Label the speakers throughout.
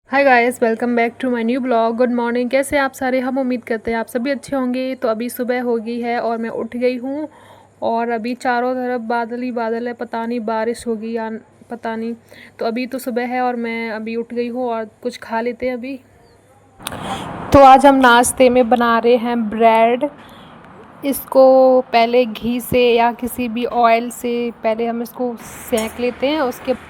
Speaker 1: Hi guys, welcome back to my new blog. Good morning. कैसे आप सारे? हम उम्मीद करते हैं आप सभी अच्छे होंगे। तो अभी सुबह हो गई है और मैं उठ गई हूँ और अभी चारों तरफ बादल ही बादल है। पता नहीं बारिश होगी या पता नहीं। तो अभी तो सुबह है और मैं अभी उठ गई हूँ और कुछ खा लेते हैं अभी। तो आज हम नाश्ते में बना रहे हैं ब्रेड। इसको पहले घी से या किसी भी ऑयल से पहले हम इसको सेंक लेते हैं। उसके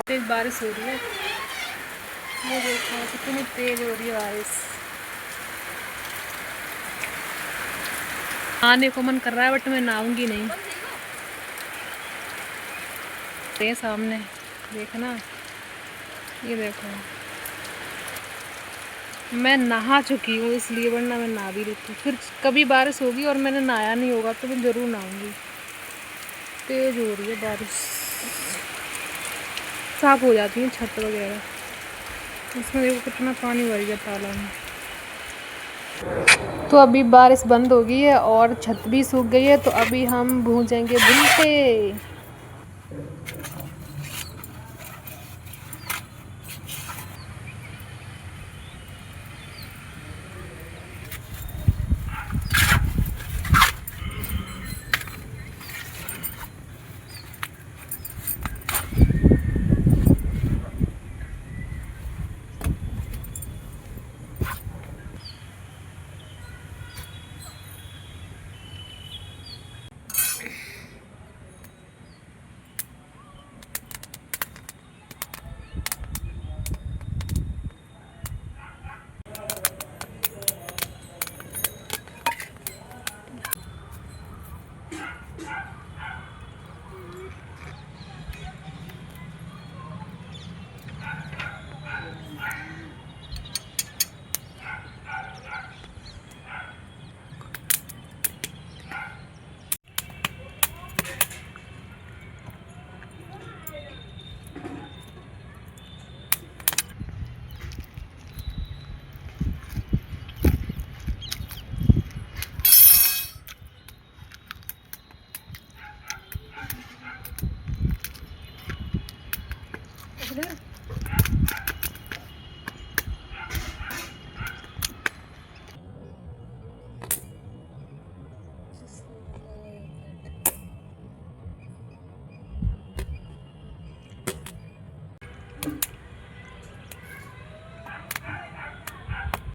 Speaker 1: तेज बारिश हो रही है। ये देखो कितनी तेज हो रही है बारिश। नहाने को मन कर रहा है बट मैं नहाऊंगी नहीं। ये सामने देखना, ये देखो मैं नहा चुकी हूँ इसलिए, वरना मैं नहा भी लेती। फिर कभी बारिश होगी और मैंने नहाया नहीं होगा तो मैं ज़रूर नहाऊंगी। तेज हो रही है बारिश, साफ हो जाती है छत वगैरह। इसमें देखो कितना पानी भर गया तालाब में। तो अभी बारिश बंद हो गई है और छत भी सूख गई है। तो अभी हम भूंजेंगे भुनते। Over there.